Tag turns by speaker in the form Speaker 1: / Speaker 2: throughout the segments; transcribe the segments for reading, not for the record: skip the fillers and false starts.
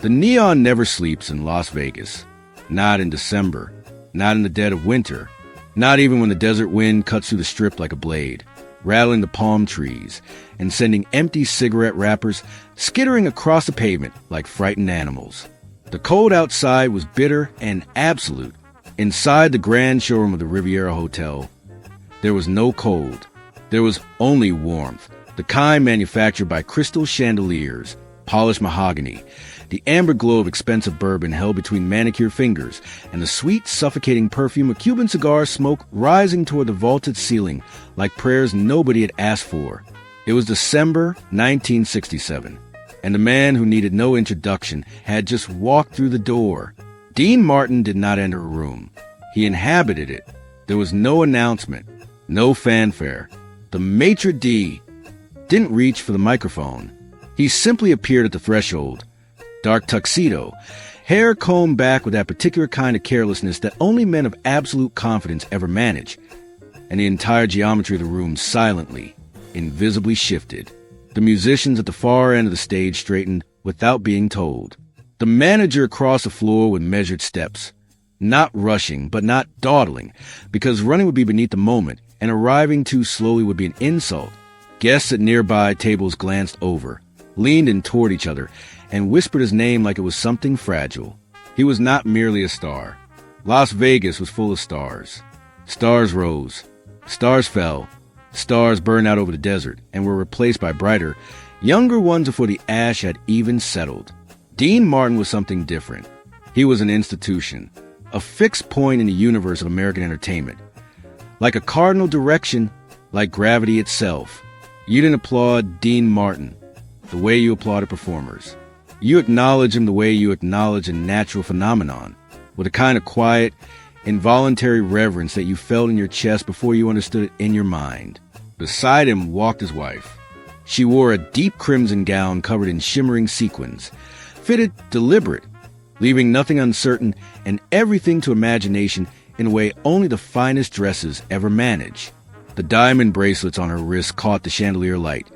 Speaker 1: The neon never sleeps in Las Vegas. Not in December. Not in the dead of winter. Not even when the desert wind cuts through the strip like a blade, rattling the palm trees and sending empty cigarette wrappers skittering across the pavement like frightened animals. The cold outside was bitter and absolute. Inside the grand showroom of the Riviera Hotel, there was no cold. There was only warmth, the kind manufactured by crystal chandeliers, polished mahogany, the amber glow of expensive bourbon held between manicured fingers, and the sweet, suffocating perfume of Cuban cigar smoke rising toward the vaulted ceiling like prayers nobody had asked for. It was December 1967, and the man who needed no introduction had just walked through the door. Dean Martin did not enter a room. He inhabited it. There was no announcement, no fanfare. The maitre d' didn't reach for the microphone. He simply appeared at the threshold. Dark tuxedo, hair combed back with that particular kind of carelessness that only men of absolute confidence ever manage. And the entire geometry of the room silently, invisibly shifted. The musicians at the far end of the stage straightened without being told. The manager crossed the floor with measured steps, not rushing, but not dawdling, because running would be beneath the moment, and arriving too slowly would be an insult. Guests at nearby tables glanced over, leaned in toward each other, and whispered his name like it was something fragile. He was not merely a star. Las Vegas was full of stars. Stars rose. Stars fell. Stars burned out over the desert and were replaced by brighter, younger ones before the ash had even settled. Dean Martin was something different. He was an institution, a fixed point in the universe of American entertainment. Like a cardinal direction, like gravity itself. You didn't applaud Dean Martin the way you applauded performers. You acknowledge him the way you acknowledge a natural phenomenon, with a kind of quiet, involuntary reverence that you felt in your chest before you understood it in your mind. Beside him walked his wife. She wore a deep crimson gown covered in shimmering sequins, fitted deliberate, leaving nothing uncertain and everything to imagination in a way only the finest dresses ever manage. The diamond bracelets on her wrists caught the chandelier light,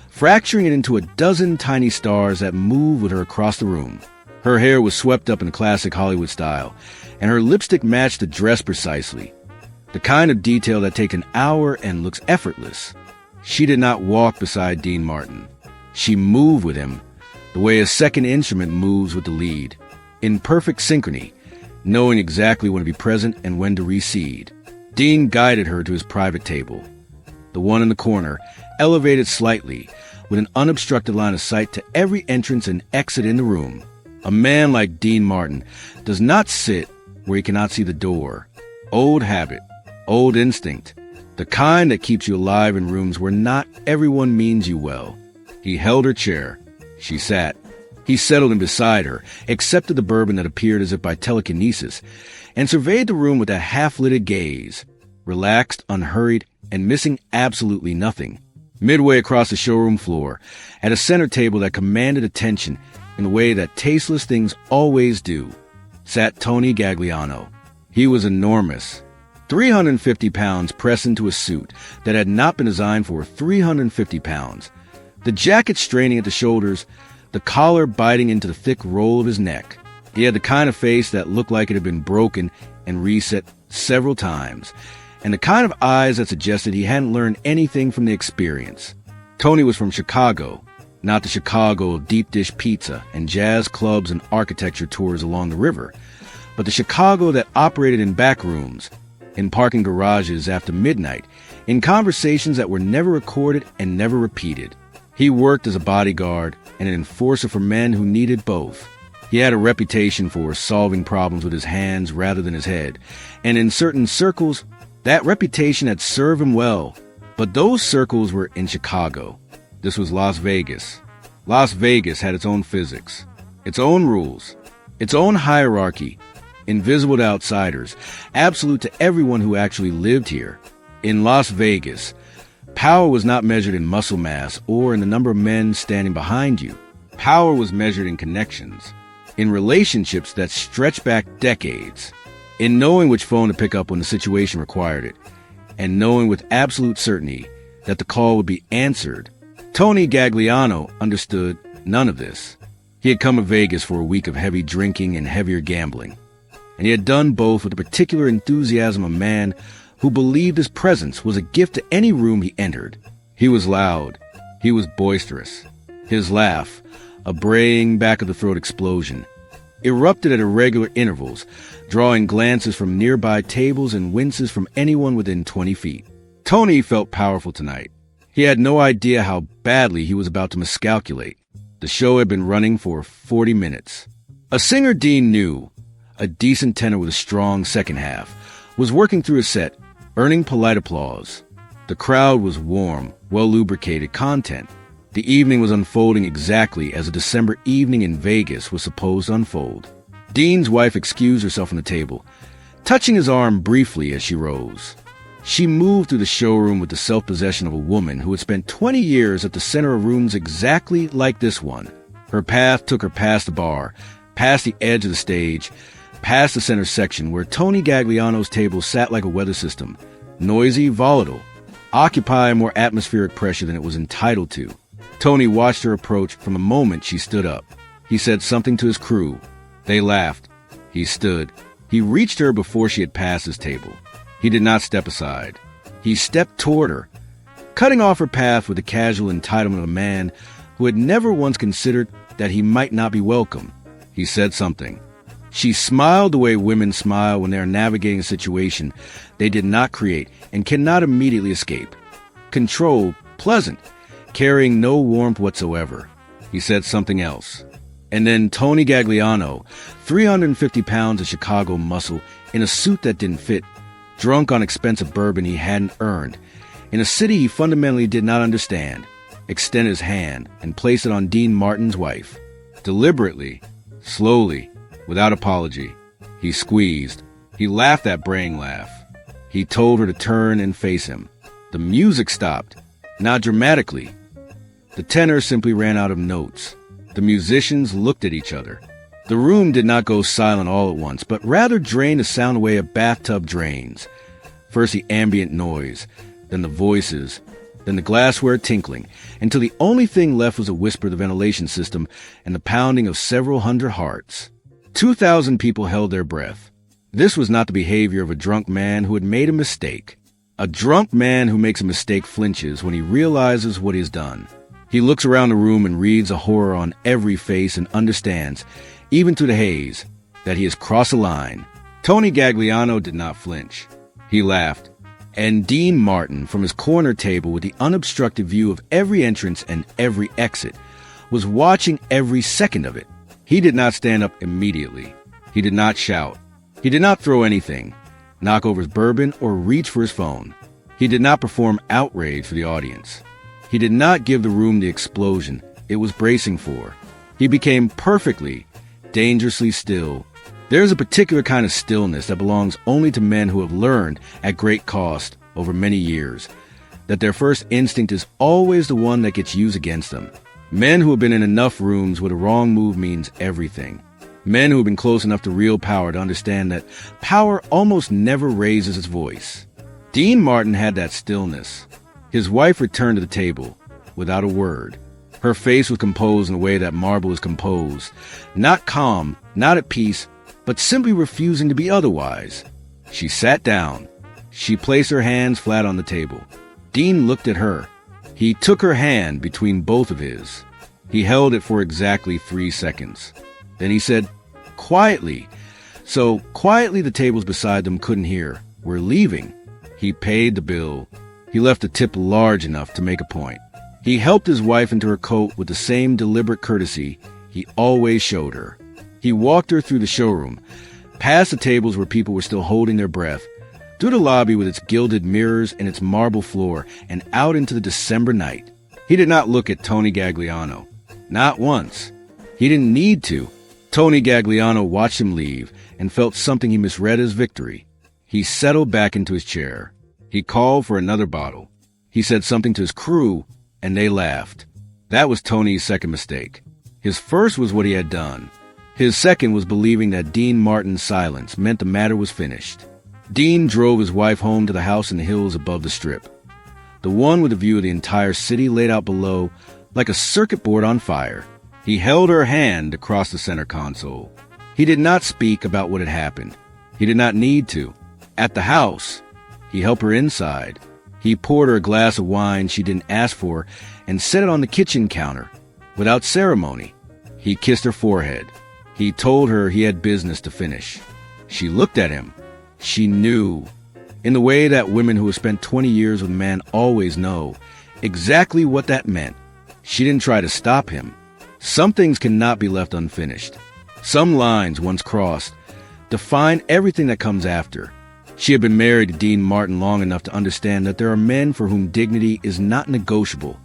Speaker 1: fracturing it into a dozen tiny stars that moved with her across the room. Her hair was swept up in a classic Hollywood style, and her lipstick matched the dress precisely, the kind of detail that takes an hour and looks effortless. She did not walk beside Dean Martin. She moved with him, the way a second instrument moves with the lead, in perfect synchrony, knowing exactly when to be present and when to recede. Dean guided her to his private table, the one in the corner, elevated slightly, with an unobstructed line of sight to every entrance and exit in the room. A man like Dean Martin does not sit where he cannot see the door. Old habit, old instinct, the kind that keeps you alive in rooms where not everyone means you well. He held her chair. She sat. He settled in beside her, accepted the bourbon that appeared as if by telekinesis, and surveyed the room with a half-lidded gaze, relaxed, unhurried, and missing absolutely nothing. Midway across the showroom floor, at a center table that commanded attention in the way that tasteless things always do, sat Tony Gagliano. He was enormous, 350 pounds pressed into a suit that had not been designed for 350 pounds. The jacket straining at the shoulders, the collar biting into the thick roll of his neck. He had the kind of face that looked like it had been broken and reset several times, and the kind of eyes that suggested he hadn't learned anything from the experience. Tony was from Chicago, not the Chicago of deep dish pizza and jazz clubs and architecture tours along the river, but the Chicago that operated in back rooms, in parking garages after midnight, in conversations that were never recorded and never repeated. He worked as a bodyguard and an enforcer for men who needed both. He had a reputation for solving problems with his hands rather than his head, and in certain circles, that reputation had served him well. But those circles were in Chicago. This was Las Vegas. Las Vegas had its own physics, its own rules, its own hierarchy, invisible to outsiders, absolute to everyone who actually lived here. In Las Vegas, power was not measured in muscle mass or in the number of men standing behind you. Power was measured in connections, in relationships that stretched back decades, in knowing which phone to pick up when the situation required it, and knowing with absolute certainty that the call would be answered. Tony Gagliano understood none of this. He had come to Vegas for a week of heavy drinking and heavier gambling, and he had done both with the particular enthusiasm of a man who believed his presence was a gift to any room he entered. He was loud. He was boisterous. His laugh, a braying back-of-the-throat explosion, erupted at irregular intervals, drawing glances from nearby tables and winces from anyone within 20 feet. Tony felt powerful tonight. He had no idea how badly he was about to miscalculate. The show had been running for 40 minutes. A singer Dean knew, a decent tenor with a strong second half, was working through a set, earning polite applause. The crowd was warm, well-lubricated content. The evening was unfolding exactly as a December evening in Vegas was supposed to unfold. Dean's wife excused herself from the table, touching his arm briefly as she rose. She moved through the showroom with the self-possession of a woman who had spent 20 years at the center of rooms exactly like this one. Her path took her past the bar, past the edge of the stage, past the center section where Tony Gagliano's table sat like a weather system, noisy, volatile, occupying more atmospheric pressure than it was entitled to. Tony watched her approach from the moment she stood up. He said something to his crew. They laughed. He stood. He reached her before she had passed his table. He did not step aside. He stepped toward her, cutting off her path with the casual entitlement of a man who had never once considered that he might not be welcome. He said something. She smiled the way women smile when they are navigating a situation they did not create and cannot immediately escape. Controlled, pleasant, carrying no warmth whatsoever. He said something else. And then Tony Gagliano, 350 pounds of Chicago muscle in a suit that didn't fit, drunk on expensive bourbon he hadn't earned, in a city he fundamentally did not understand, extended his hand and placed it on Dean Martin's wife. Deliberately, slowly, without apology, he squeezed. He laughed that braying laugh. He told her to turn and face him. The music stopped, not dramatically. The tenor simply ran out of notes. The musicians looked at each other. The room did not go silent all at once, but rather drained the sound away a bathtub drains. First the ambient noise, then the voices, then the glassware tinkling, until the only thing left was a whisper of the ventilation system and the pounding of several hundred hearts. 2,000 people held their breath. This was not the behavior of a drunk man who had made a mistake. A drunk man who makes a mistake flinches when he realizes what he has done. He looks around the room and reads a horror on every face and understands, even through the haze, that he has crossed a line. Tony Gagliano did not flinch. He laughed. And Dean Martin, from his corner table with the unobstructed view of every entrance and every exit, was watching every second of it. He did not stand up immediately. He did not shout. He did not throw anything, knock over his bourbon, or reach for his phone. He did not perform outrage for the audience. He did not give the room the explosion it was bracing for. He became perfectly, dangerously still. There is a particular kind of stillness that belongs only to men who have learned at great cost over many years that their first instinct is always the one that gets used against them. Men who have been in enough rooms where the wrong move means everything. Men who have been close enough to real power to understand that power almost never raises its voice. Dean Martin had that stillness. His wife returned to the table without a word. Her face was composed in the way that marble is composed, not calm, not at peace, but simply refusing to be otherwise. She sat down. She placed her hands flat on the table. Dean looked at her. He took her hand between both of his. He held it for exactly 3 seconds. Then he said, quietly, so quietly the tables beside them couldn't hear, "We're leaving." He paid the bill. He left a tip large enough to make a point. He helped his wife into her coat with the same deliberate courtesy he always showed her. He walked her through the showroom, past the tables where people were still holding their breath, through the lobby with its gilded mirrors and its marble floor, and out into the December night. He did not look at Tony Gagliano. Not once. He didn't need to. Tony Gagliano watched him leave and felt something he misread as victory. He settled back into his chair. He called for another bottle. He said something to his crew, and they laughed. That was Tony's second mistake. His first was what he had done. His second was believing that Dean Martin's silence meant the matter was finished. Dean drove his wife home to the house in the hills above the Strip, the one with a view of the entire city laid out below like a circuit board on fire. He held her hand across the center console. He did not speak about what had happened. He did not need to. At the house, he helped her inside. He poured her a glass of wine she didn't ask for and set it on the kitchen counter. Without ceremony, he kissed her forehead. He told her he had business to finish. She looked at him. She knew, in the way that women who have spent 20 years with a man always know, exactly what that meant. She didn't try to stop him. Some things cannot be left unfinished. Some lines, once crossed, define everything that comes after. She had been married to Dean Martin long enough to understand that there are men for whom dignity is not negotiable.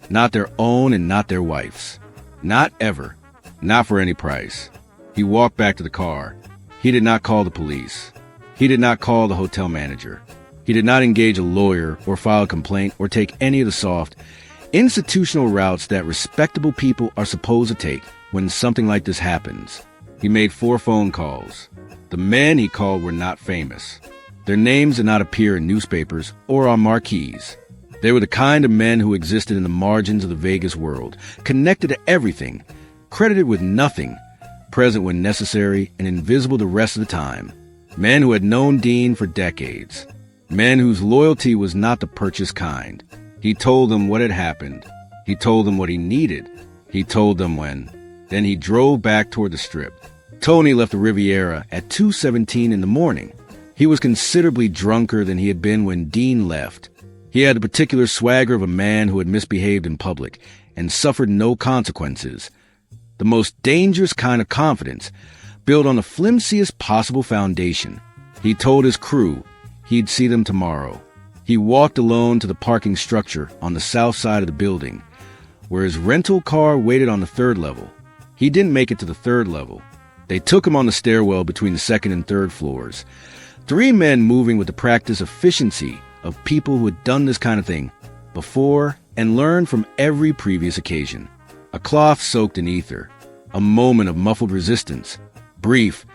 Speaker 1: Not their own and not their wife's. Not ever. Not for any price. He walked back to the car. He did not call the police. He did not call the hotel manager. He did not engage a lawyer or file a complaint or take any of the soft, institutional routes that respectable people are supposed to take when something like this happens. He made 4 phone calls. The men he called were not famous. Their names did not appear in newspapers or on marquees. They were the kind of men who existed in the margins of the Vegas world, connected to everything, credited with nothing, present when necessary, and invisible the rest of the time. Men who had known Dean for decades. Men whose loyalty was not the purchased kind. He told them what had happened. He told them what he needed. He told them when. Then he drove back toward the Strip. Tony left the Riviera at 2:17 in the morning. He was considerably drunker than he had been when Dean left. He had the particular swagger of a man who had misbehaved in public and suffered no consequences. The most dangerous kind of confidence, built on the flimsiest possible foundation. He told his crew he'd see them tomorrow. He walked alone to the parking structure on the south side of the building, where his rental car waited on the 3rd level. He didn't make it to the 3rd level. They took him on the stairwell between the 2nd and 3rd floors. 3 men moving with the practiced efficiency of people who had done this kind of thing before and learned from every previous occasion. A cloth soaked in ether. A moment of muffled resistance. Brief,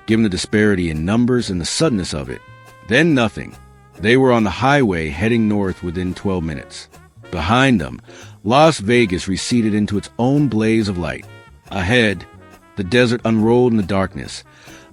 Speaker 1: given the disparity in numbers and the suddenness of it. Then nothing. They were on the highway heading north within 12 minutes. Behind them, Las Vegas receded into its own blaze of light. Ahead, the desert unrolled in the darkness,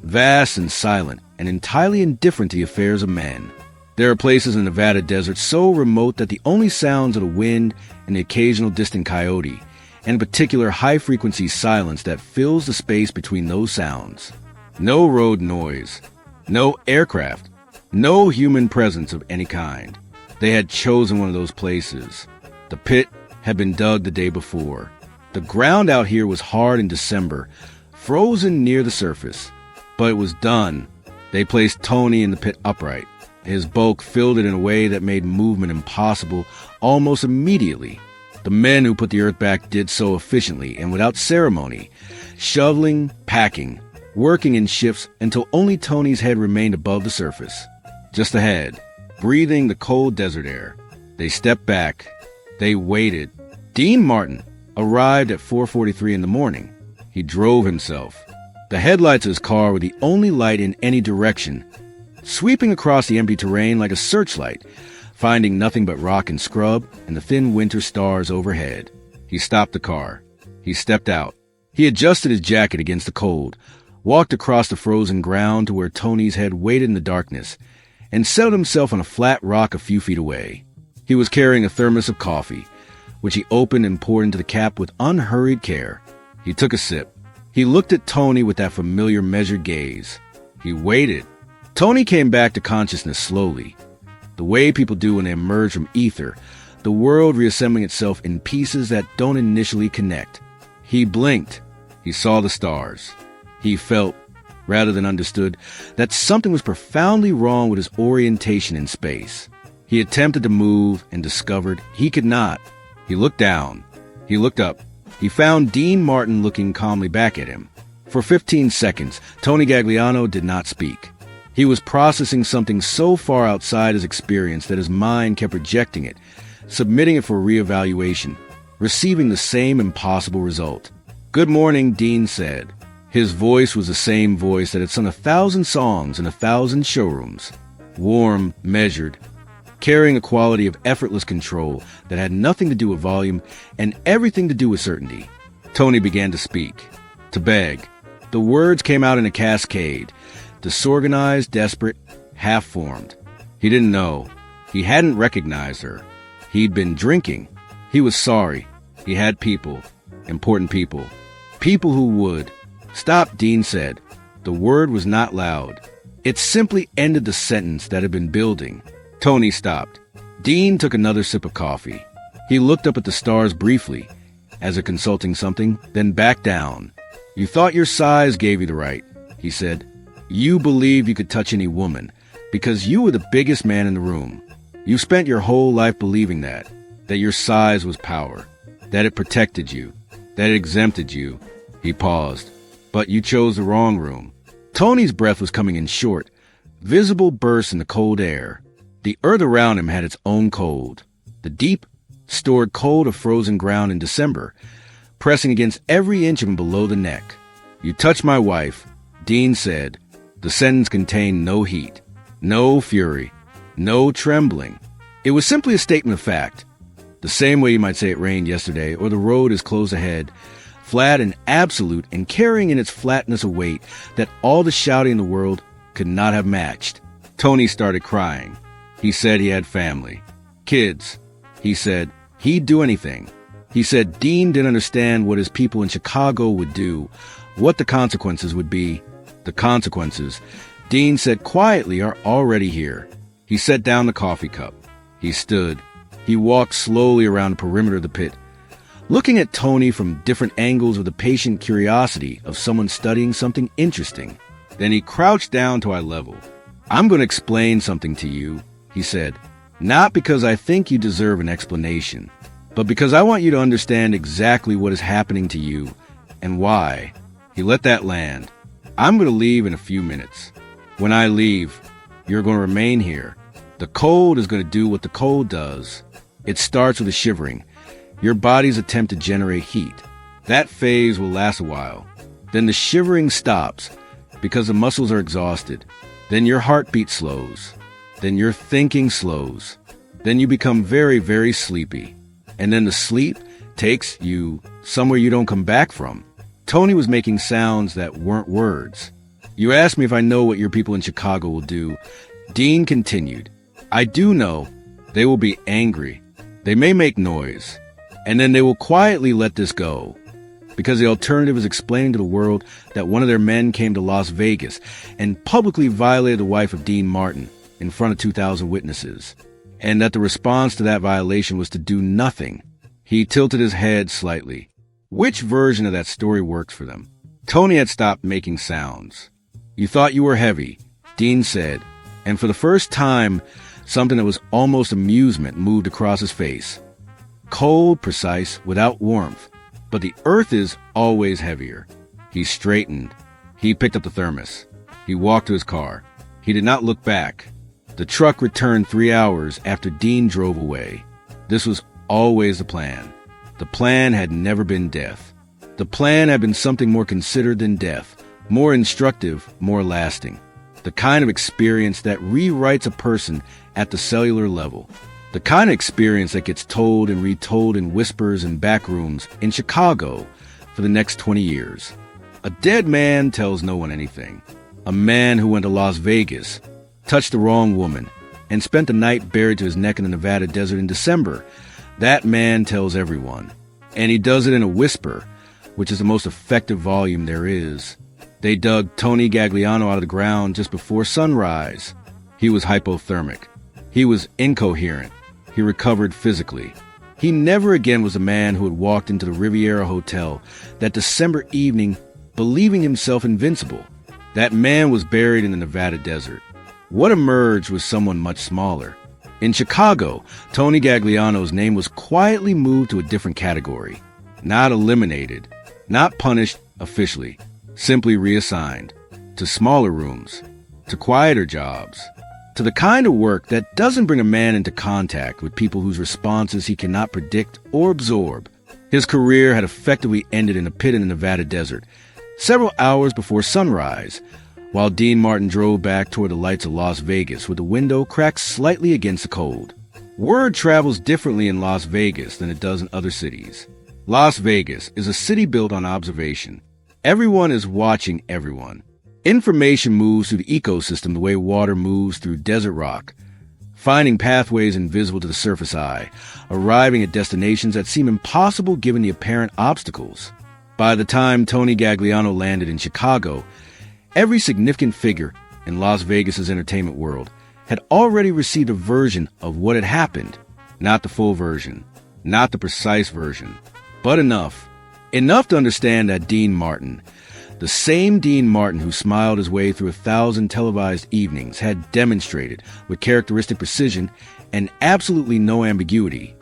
Speaker 1: vast and silent and entirely indifferent to the affairs of men. There are places in the Nevada desert so remote that the only sounds are the wind and the occasional distant coyote, and a particular high-frequency silence that fills the space between those sounds. No road noise, no aircraft, no human presence of any kind. They had chosen one of those places. The pit had been dug the day before. The ground out here was hard in December, frozen near the surface. But it was done. They placed Tony in the pit upright. His bulk filled it in a way that made movement impossible almost immediately. The men who put the earth back did so efficiently and without ceremony, shoveling, packing, working in shifts until only Tony's head remained above the surface. Just ahead, breathing the cold desert air. They stepped back. They waited. Dean Martin arrived at 4:43 in the morning. He drove himself. The headlights of his car were the only light in any direction, sweeping across the empty terrain like a searchlight, finding nothing but rock and scrub and the thin winter stars overhead. He stopped the car. He stepped out. He adjusted his jacket against the cold, walked across the frozen ground to where Tony's head waited in the darkness, and settled himself on a flat rock a few feet away. He was carrying a thermos of coffee, which he opened and poured into the cap with unhurried care. He took a sip. He looked at Tony with that familiar measured gaze. He waited. Tony came back to consciousness slowly, the way people do when they emerge from ether, the world reassembling itself in pieces that don't initially connect. He blinked. He saw the stars. He felt, rather than understood, that something was profoundly wrong with his orientation in space. He attempted to move and discovered he could not. He looked down. He looked up. He found Dean Martin looking calmly back at him. For 15 seconds, Tony Gagliano did not speak. He was processing something so far outside his experience that his mind kept rejecting it, submitting it for reevaluation, receiving the same impossible result. "Good morning," Dean said. His voice was the same voice that had sung 1,000 songs in 1,000 showrooms. Warm, measured, carrying a quality of effortless control that had nothing to do with volume and everything to do with certainty. Tony began to speak, to beg. The words came out in a cascade, disorganized, desperate, half-formed. He didn't know. He hadn't recognized her. He'd been drinking. He was sorry. He had people, important people, people who would. Stop, Dean said. The word was not loud. It simply ended the sentence that had been building. Tony stopped. Dean took another sip of coffee. He looked up at the stars briefly, as if consulting something, then back down. You thought your size gave you the right, he said. You believed you could touch any woman, because you were the biggest man in the room. You spent your whole life believing that your size was power, that it protected you, that it exempted you. He paused. But you chose the wrong room. Tony's breath was coming in short, visible bursts in the cold air. The earth around him had its own cold, the deep, stored cold of frozen ground in December, pressing against every inch of him below the neck. You touched my wife, Dean said. The sentence contained no heat, no fury, no trembling. It was simply a statement of fact. The same way you might say it rained yesterday, or the road is closed ahead, flat and absolute, and carrying in its flatness a weight that all the shouting in the world could not have matched. Tony started crying. He said he had family. Kids. He said he'd do anything. He said Dean didn't understand what his people in Chicago would do, what the consequences would be. The consequences, Dean said quietly, are already here. He set down the coffee cup. He stood. He walked slowly around the perimeter of the pit, looking at Tony from different angles with the patient curiosity of someone studying something interesting. Then he crouched down to eye level. I'm going to explain something to you, he said, not because I think you deserve an explanation, but because I want you to understand exactly what is happening to you and why. He let that land. I'm going to leave in a few minutes. When I leave, you're going to remain here. The cold is going to do what the cold does. It starts with a shivering, your body's attempt to generate heat. That phase will last a while. Then the shivering stops because the muscles are exhausted. Then your heartbeat slows. Then your thinking slows. Then you become very, very sleepy. And then the sleep takes you somewhere you don't come back from. Tony was making sounds that weren't words. You asked me if I know what your people in Chicago will do. Dean continued. I do know they will be angry. They may make noise. And then they will quietly let this go. Because the alternative is explaining to the world that one of their men came to Las Vegas and publicly violated the wife of Dean Martin in front of 2,000 witnesses. And that the response to that violation was to do nothing. He tilted his head slightly. Which version of that story works for them? Tony had stopped making sounds. You thought you were heavy, Dean said, and for the first time, something that was almost amusement moved across his face. Cold, precise, without warmth. But the earth is always heavier. He straightened. He picked up the thermos. He walked to his car. He did not look back. The truck returned 3 hours after Dean drove away. This was always the plan. The plan had never been death. The plan had been something more considered than death, more instructive, more lasting. The kind of experience that rewrites a person at the cellular level. The kind of experience that gets told and retold in whispers and back rooms in Chicago for the next 20 years. A dead man tells no one anything. A man who went to Las Vegas, touched the wrong woman, and spent the night buried to his neck in the Nevada desert in December. That man tells everyone. And he does it in a whisper, which is the most effective volume there is. They dug Tony Gagliano out of the ground just before sunrise. He was hypothermic. He was incoherent. He recovered physically. He never again was a man who had walked into the Riviera Hotel that December evening believing himself invincible. That man was buried in the Nevada desert. What emerged was someone much smaller. In Chicago, Tony Gagliano's name was quietly moved to a different category. Not eliminated, not punished officially, simply reassigned to smaller rooms, to quieter jobs, to the kind of work that doesn't bring a man into contact with people whose responses he cannot predict or absorb. His career had effectively ended in a pit in the Nevada desert, several hours before sunrise, while Dean Martin drove back toward the lights of Las Vegas with the window cracked slightly against the cold. Word travels differently in Las Vegas than it does in other cities. Las Vegas is a city built on observation. Everyone is watching everyone. Information moves through the ecosystem the way water moves through desert rock, finding pathways invisible to the surface eye, arriving at destinations that seem impossible given the apparent obstacles. By the time Tony Gagliano landed in Chicago, every significant figure in Las Vegas's entertainment world had already received a version of what had happened. Not the full version, not the precise version, but enough to understand that Dean Martin, the same Dean Martin who smiled his way through 1,000 televised evenings, had demonstrated with characteristic precision and absolutely no ambiguity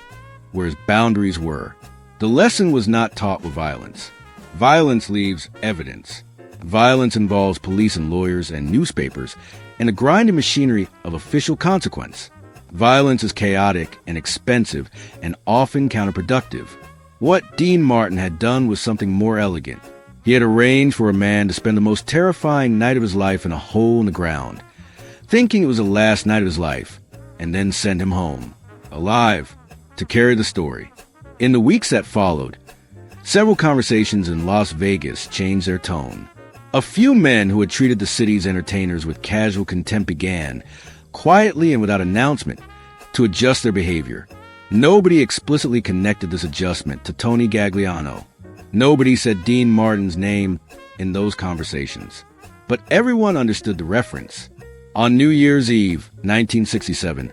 Speaker 1: where his boundaries were. The lesson was not taught with violence. Violence leaves evidence. Violence involves police and lawyers and newspapers and the grinding machinery of official consequence. Violence is chaotic and expensive and often counterproductive. What Dean Martin had done was something more elegant. He had arranged for a man to spend the most terrifying night of his life in a hole in the ground, thinking it was the last night of his life, and then send him home, alive, to carry the story. In the weeks that followed, several conversations in Las Vegas changed their tone. A few men who had treated the city's entertainers with casual contempt began, quietly and without announcement, to adjust their behavior. Nobody explicitly connected this adjustment to Tony Gagliano. Nobody said Dean Martin's name in those conversations. But everyone understood the reference. On New Year's Eve, 1967,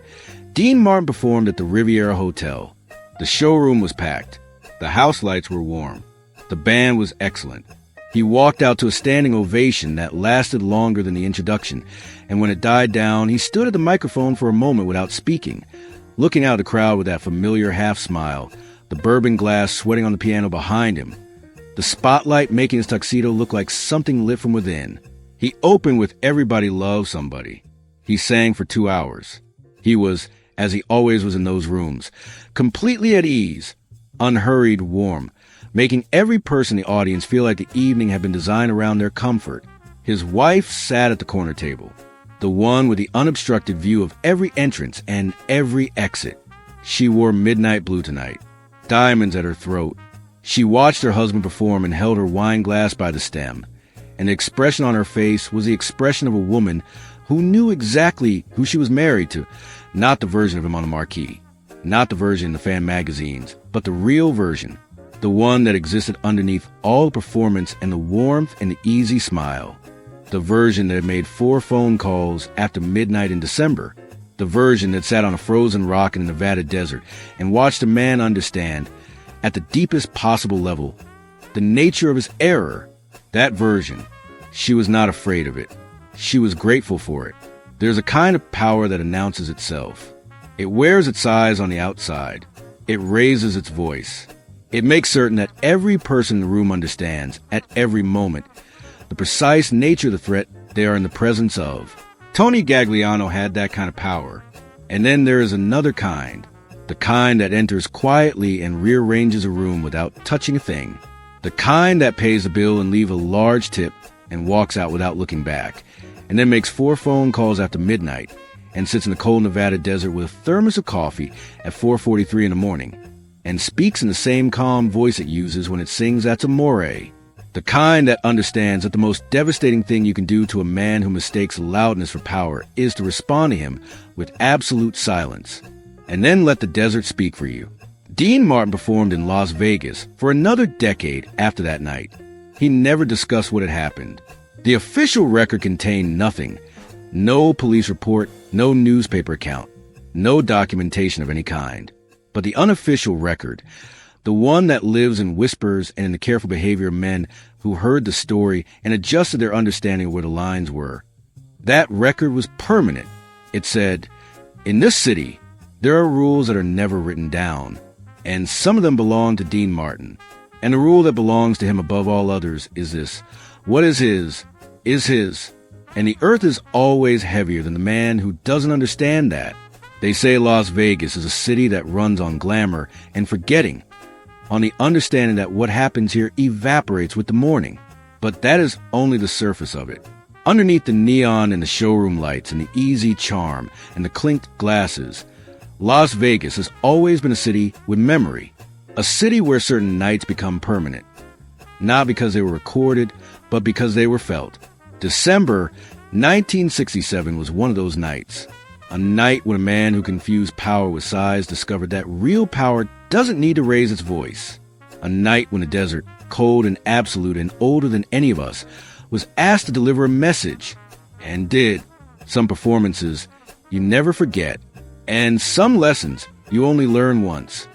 Speaker 1: Dean Martin performed at the Riviera Hotel. The showroom was packed. The house lights were warm. The band was excellent. He walked out to a standing ovation that lasted longer than the introduction, and when it died down, he stood at the microphone for a moment without speaking, looking out at the crowd with that familiar half-smile, the bourbon glass sweating on the piano behind him, the spotlight making his tuxedo look like something lit from within. He opened with "Everybody Loves Somebody." He sang for 2 hours. He was, as he always was in those rooms, completely at ease, unhurried, warm, making every person in the audience feel like the evening had been designed around their comfort. His wife sat at the corner table, the one with the unobstructed view of every entrance and every exit. She wore midnight blue tonight, diamonds at her throat. She watched her husband perform and held her wine glass by the stem, and the expression on her face was the expression of a woman who knew exactly who she was married to, not the version of him on the marquee, not the version in the fan magazines, but the real version, the one that existed underneath all the performance and the warmth and the easy smile, the version that had made 4 phone calls after midnight in December, the version that sat on a frozen rock in the Nevada desert and watched a man understand, at the deepest possible level, the nature of his error. That version, she was not afraid of it. She was grateful for it. There's a kind of power that announces itself. It wears its eyes on the outside. It raises its voice. It makes certain that every person in the room understands, at every moment, the precise nature of the threat they are in the presence of. Tony Gagliano had that kind of power. And then there is another kind, the kind that enters quietly and rearranges a room without touching a thing. The kind that pays the bill and leaves a large tip and walks out without looking back, and then makes 4 phone calls after midnight and sits in the cold Nevada desert with a thermos of coffee at 4:43 in the morning and speaks in the same calm voice it uses when it sings "That's Amore." The kind that understands that the most devastating thing you can do to a man who mistakes loudness for power is to respond to him with absolute silence, and then let the desert speak for you. Dean Martin performed in Las Vegas for another decade after that night. He never discussed what had happened. The official record contained nothing. No police report, no newspaper account, no documentation of any kind. But the unofficial record, the one that lives in whispers and in the careful behavior of men who heard the story and adjusted their understanding of where the lines were, that record was permanent. It said, "In this city, there are rules that are never written down, and some of them belong to Dean Martin. And the rule that belongs to him above all others is this: what is his, and the earth is always heavier than the man who doesn't understand that." They say Las Vegas is a city that runs on glamour and forgetting, on the understanding that what happens here evaporates with the morning. But that is only the surface of it. Underneath the neon and the showroom lights and the easy charm and the clinked glasses, Las Vegas has always been a city with memory. A city where certain nights become permanent. Not because they were recorded, but because they were felt. December 1967 was one of those nights. A night when a man who confused power with size discovered that real power doesn't need to raise its voice. A night when the desert, cold and absolute and older than any of us, was asked to deliver a message, and did. Some performances you never forget, and some lessons you only learn once.